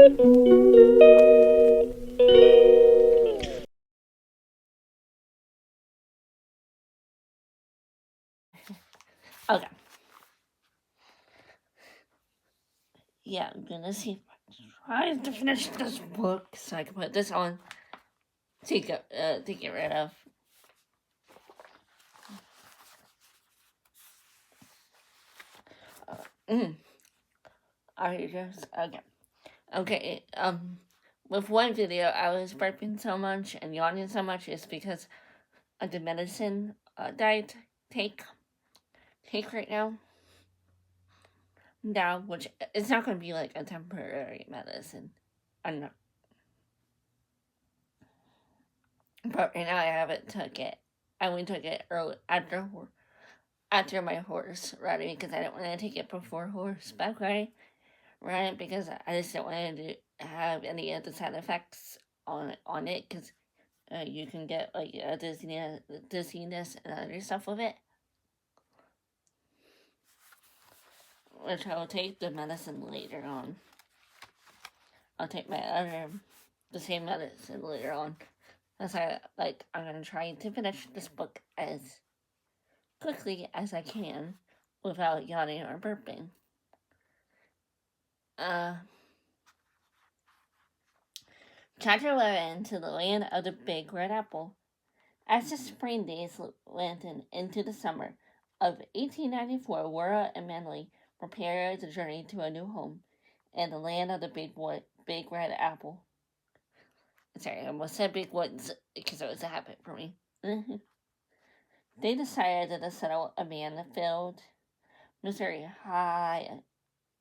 Okay. Yeah, I'm gonna see if I can try to finish this book so I can put this on. To get rid of. Mm. Alright, just okay. Okay. With one video, I was burping so much and yawning so much is because of the medicine that I take right now. Now, which it's not going to be like a temporary medicine. I'm not, but right now I haven't took it. I only took it early after my horse riding because I didn't want to take it before horseback riding. Right, because I just don't want to have any of the side effects on it because you can get like dizziness and other stuff with it, which I'll take the medicine later on. I'll take the same medicine later on. As I'm gonna try to finish this book as quickly as I can without yawning or burping. Uh, Chapter 11, To the Land of the Big Red Apple. As the spring days lengthened into the summer of 1894, Laura and Manly prepared the journey to a new home in the land of the big red apple. Sorry, I almost said big woods because it was a habit for me. They decided to settle a man-filled Missouri high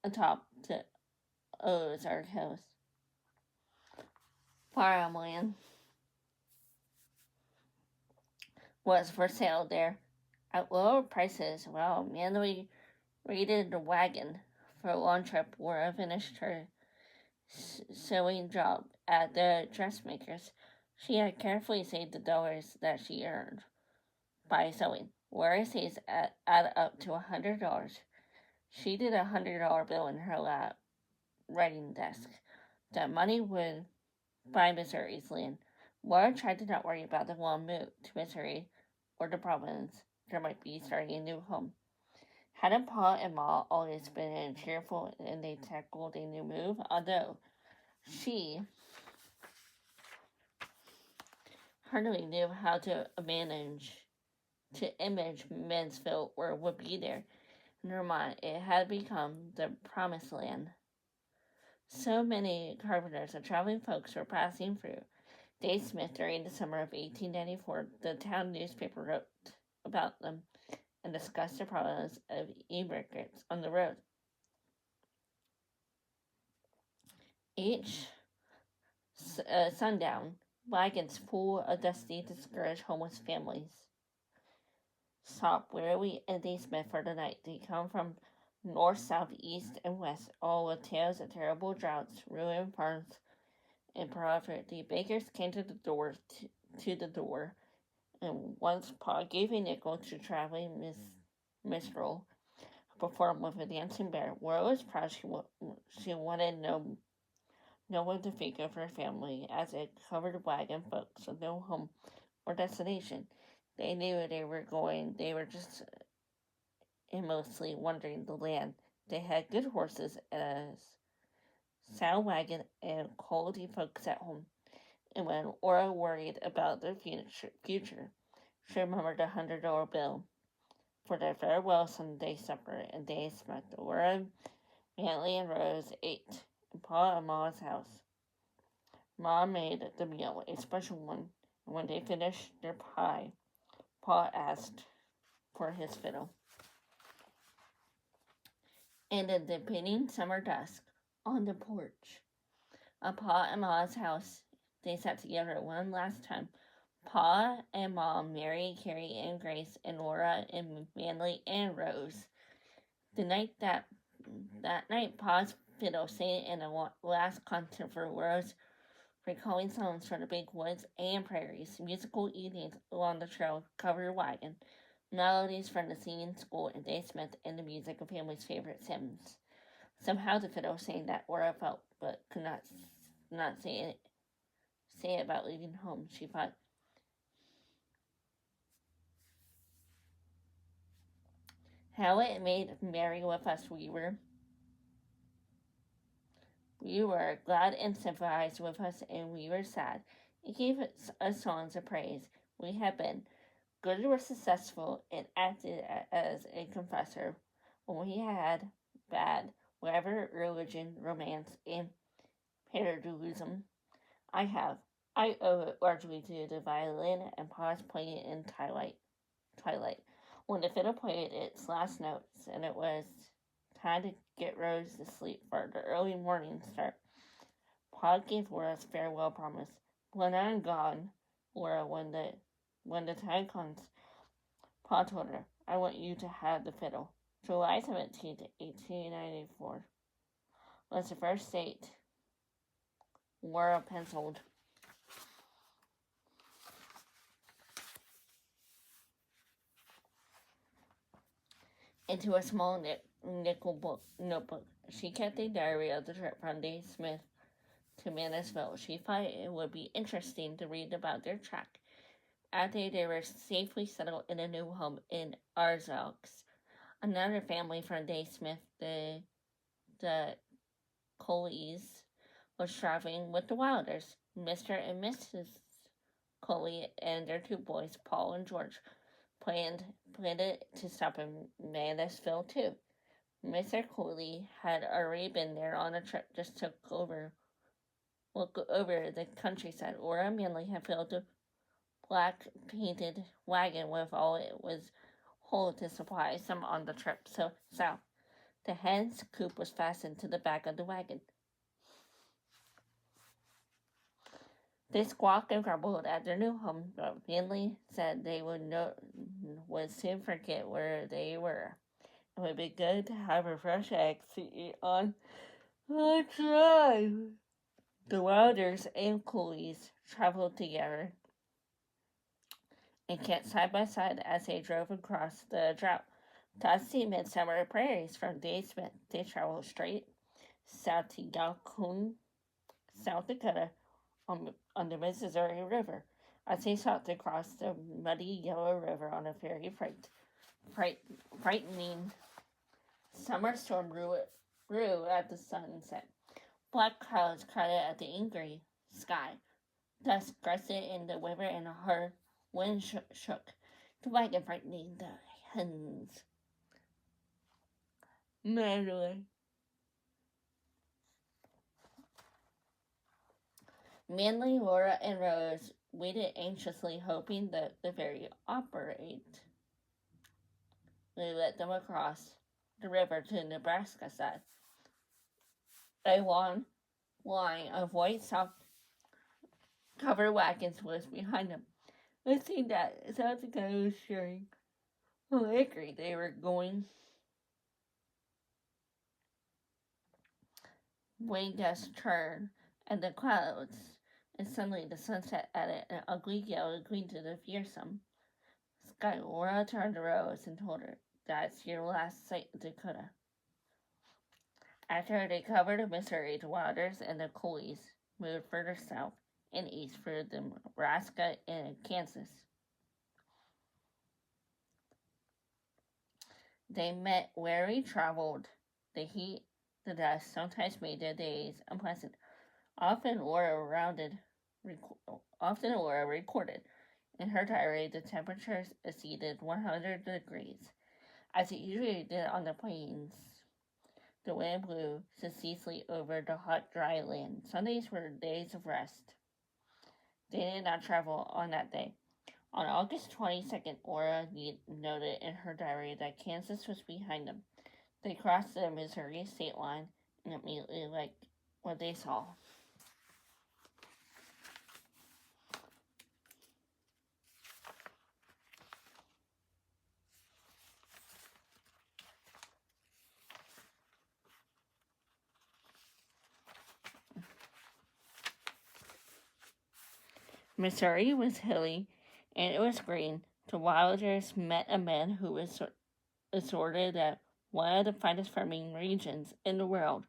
atop the Ozark Hills. Farmland was for sale there at lower prices while Manly raided the wagon for a long trip where finished her sewing job at the dressmaker's. She had carefully saved the dollars that she earned by sewing. Laura says add up to $100. She did $100 bill in her lap writing desk. That money would buy Missouri's land. Laura tried to not worry about the long move to Missouri or the province. There might be starting a new home. Hadn't Pa and Ma always been cheerful and they tackled a new move? Although she hardly knew how to image Mansfield or would be there. In her mind, it had become the promised land. So many carpenters and traveling folks were passing through. Dave Smith, during the summer of 1894, the town newspaper wrote about them and discussed the problems of immigrants on the road. Each sundown, wagons full of dusty, discouraged homeless families stop wearily in Dave Smith for the night. They come from north, south, east, and west, all with tales of terrible droughts, ruined farms, and poverty. Bakers came to the door, and once Pa gave a nickel to traveling minstrel who performed with a dancing bear. Laura was proud she wanted no one to think of her family as a covered wagon folks with no home or destination. They knew they were just aimlessly wandering the land. They had good horses and a saddle wagon and quality folks at home. And when Laura worried about their future, she remembered the $100 bill for their farewell Sunday supper, and they smoked. Laura, Manly, and Rose ate in Pa and Ma's house. Ma made the meal a special one, and when they finished their pie, Pa asked for his fiddle. And in the painting summer dusk, on the porch of Pa and Ma's house, they sat together one last time. Pa and Mom, Mary, Carrie, and Grace, and Laura, and Manly, and Rose. That night, Pa's fiddle sang in a last concert for Rose, recalling songs from the big woods and prairies, musical evenings along the trail, covered wagon, melodies from the singing school and Dave Smith, and the music of family's favorite hymns. Somehow the fiddle saying that Aura felt but could not say it about leaving home. She thought how it made merry with us. We were glad and sympathized with us, and we were sad. It gave us songs of praise. We had been good or successful, and acted as a confessor when we had bad, whatever religion, romance, and patriotism I have. I owe it largely to the violin and pause playing it in twilight. When the fiddle played its last notes, and it was time to get Rose to sleep for the early morning start, Pod gave Laura's farewell promise. When I'm gone, Laura, when the time comes, Pod told her, I want you to have the fiddle. July 17th, 1894 was the first date Laura penciled into a small nickel notebook. She kept a diary of the trip from Dave Smith to Manisville. She thought it would be interesting to read about their trek. After they were safely settled in a new home in Ozarks, another family from Dave Smith, the Coleys, was traveling with the Wilders. Mr. and Mrs. Coley and their two boys, Paul and George, planned to stop in Manisville too. Mr. Coley had already been there on a trip just to look over the countryside. Laura Manley had filled the black painted wagon with all it was hold to supply some on the trip south. The hen's coop was fastened to the back of the wagon. They squawked and grumbled at their new home, but Manley said they would soon forget where they were. It would be good to have a fresh egg to eat on the drive. The Wilders and Coolies traveled together and camped side by side as they drove across the drought, dusty midsummer prairies from Dave Smith. They traveled straight south to Yalcoon, South Dakota, on the Missouri River. As they sought to cross the muddy Yellow River on a very frightening summer storm grew at the sunset. Black clouds crowded at the angry sky. Dust gusted in the river and a hard wind shook the wagon, frightening the hens. Manly, Laura, and Rose waited anxiously, hoping that the ferry operator would let them across the river to Nebraska side. A long line of white covered wagons was behind them. It seemed that South Dakota was sharing how angry they were going. Wind gusts turned, and the clouds, and suddenly the sunset added an ugly yellow green to the fearsome sky. Laura turned to Rose and told her, That's your last sight of Dakota. After they covered the Missouri, the Wilders and the Coolies moved further south and east through Nebraska and Kansas. They met weary traveled. The heat, the dust sometimes made their days unpleasant. Often Laura recorded in her diary the temperatures exceeded 100 degrees, as it usually did on the plains. The wind blew ceaselessly over the hot, dry land. Sundays were days of rest. They did not travel on that day. On August 22nd, Laura noted in her diary that Kansas was behind them. They crossed the Missouri state line and immediately liked what they saw. Missouri was hilly and it was green. The Wilders met a man who was asserted that one of the finest farming regions in the world,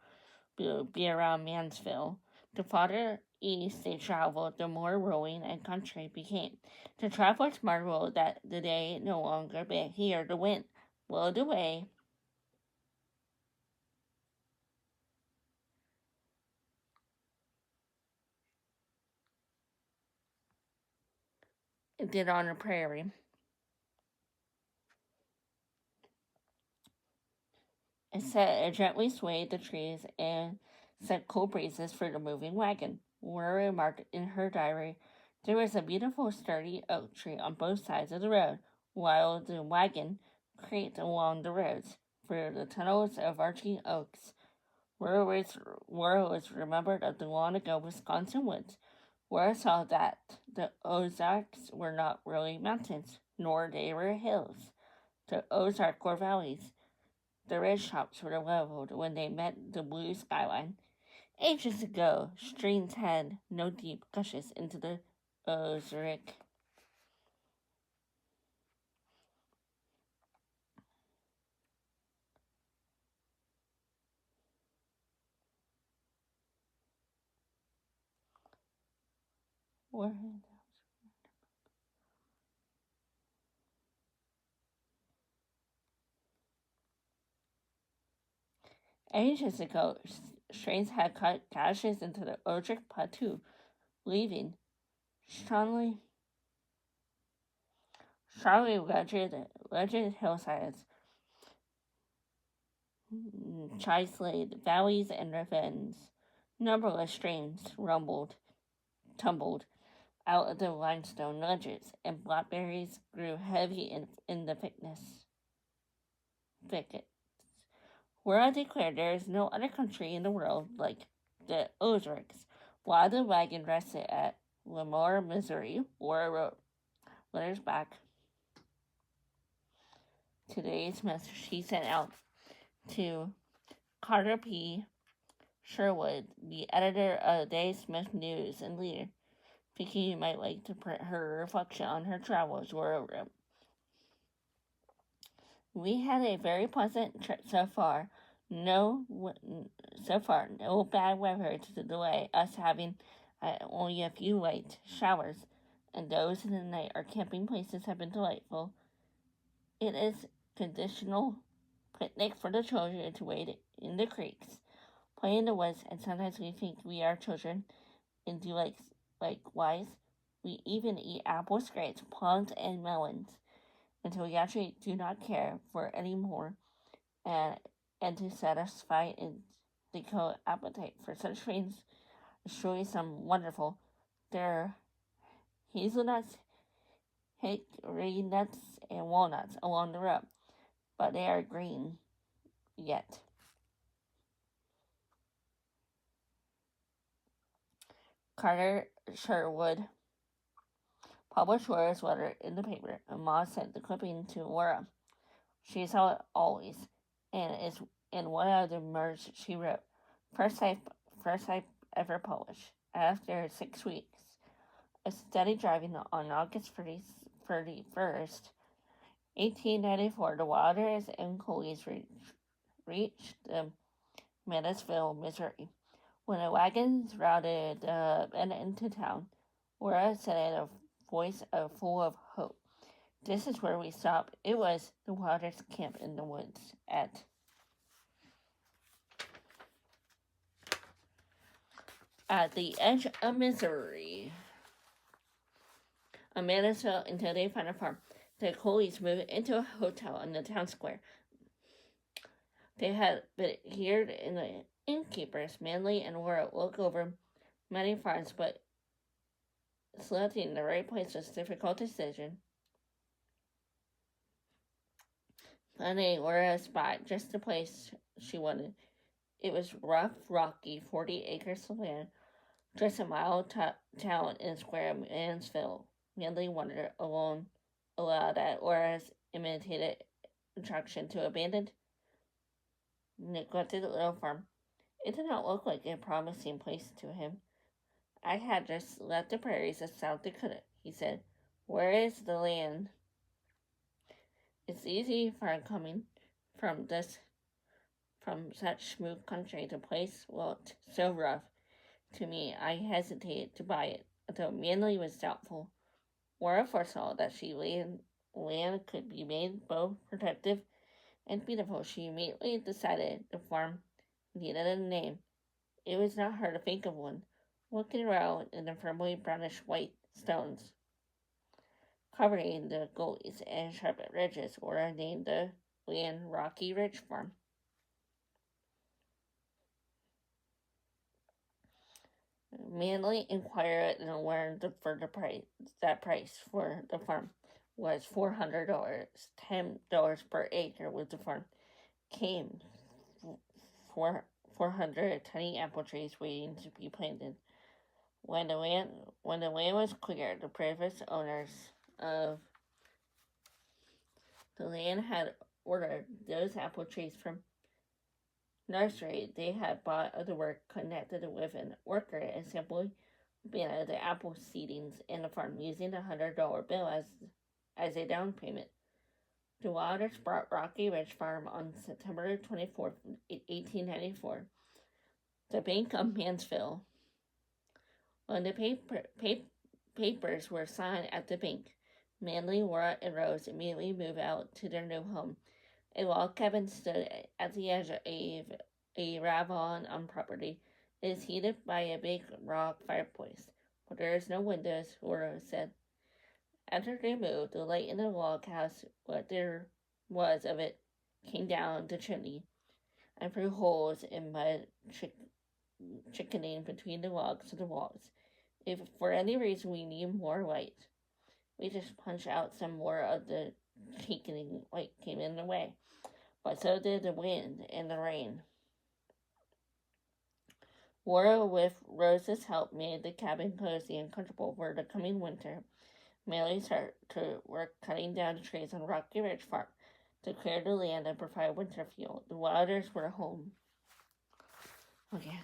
would be around Mansfield. The farther east they traveled, the more rolling and country became. The travelers marveled that the day no longer but here the wind blowed away. It did on the prairie. It gently swayed the trees and set cool breezes for the moving wagon. Laura remarked in her diary, there was a beautiful sturdy oak tree on both sides of the road, while the wagon creaked along the roads through the tunnels of arching oaks. Laura was remembered of the long ago Wisconsin woods. Laura saw that the Ozarks were not really mountains, nor they were hills. The Ozarks were valleys. The ridge tops were leveled when they met the blue skyline. Ages ago, streams had no deep gushes into the Ozark. Ages ago, streams had cut gashes into the Ozark Plateau, leaving strongly rugged hillsides, chiseled valleys and ravines. Numberless streams tumbled out of the limestone ledges, and blackberries grew heavy in the thickets. Where I declare there is no other country in the world like the Ozarks. While the wagon rested at Lamar, Missouri, Laura wrote letters back to today's message she sent out to Carter P. Sherwood, the editor of the Dave Smith News and leader, thinking you might like to print her reflection on her travels, Laura wrote. We had a very pleasant trip so far. No bad weather to delay us having only a few light showers, and those in the night. Our camping places have been delightful. It is conditional picnic for the children to wade in the creeks, play in the woods, and sometimes we think we are children and do likewise. We even eat apples, grapes, plums, and melons until we actually do not care for any more, and to satisfy the cold appetite for such things is surely some wonderful. There are hazelnuts, hickory nuts, and walnuts along the road, but they are green yet. Carter Sherwood published Laura's letter in the paper, and Ma sent the clipping to Laura. She saw it always, and is in one of the merge she wrote. First I ever published. After 6 weeks of steady driving on August 31st, 1894, the Waters and Coleys reached Mansfield, Missouri. When the wagons routed and into town, Laura said in a voice full of hope, "This is where we stop." It was the Waters camp in the woods at the edge of Missouri. A Mansfield until they found a farm. The Coleys moved into a hotel in the town square. They had been here in the innkeepers, Manley and Laura, look over many farms, but selecting the right place was a difficult decision. Finding Laura's spot, just the place she wanted. It was rough, rocky, 40 acres of land, just a mile town in square Mansfield. Manley wandered alone, allowed at Laura's imitated attraction to abandoned, neglected little farm. It did not look like a promising place to him. I had just left the prairies of South Dakota, he said. Where is the land? It's easy from coming from this from such smooth country, the place looked so rough to me I hesitated to buy it, although Manly was doubtful. Laura foresaw that land could be made both protective and beautiful. She immediately decided the farm needed a name. It was not hard to think of one. Looking around in the firmly brownish white stones covering the gullies and sharp ridges, Laura named the land Rocky Ridge Farm. Manly inquired and learned for the price. That price for the farm was $400. $10 per acre with the farm came for 400 tiny apple trees waiting to be planted. When the land was cleared, the previous owners of the land had ordered those apple trees from nursery they had bought of the work connected with an worker and simply abandoned the apple seedings in the farm using the $100 bill as a down payment. The Wilders bought Rocky Ridge Farm on September 24th, 1894. The Bank of Mansfield. When the papers were signed at the bank, Manly, Laura, and Rose immediately moved out to their new home. A log cabin stood at the edge of a ravine on property. It is heated by a big rock fireplace, but there is no windows, Laura said. After they moved, the light in the log house, what there was of it, came down the chimney and through holes in mud chickening between the logs of the walls. If for any reason we need more light, we just punch out some more of the chickening light came in the way. But so did the wind and the rain. Laura, with Rose's help, made the cabin cozy and comfortable for the coming winter. Manly started to work cutting down the trees on Rocky Ridge Farm to clear the land and provide winter fuel. The Wilders were home. Okay.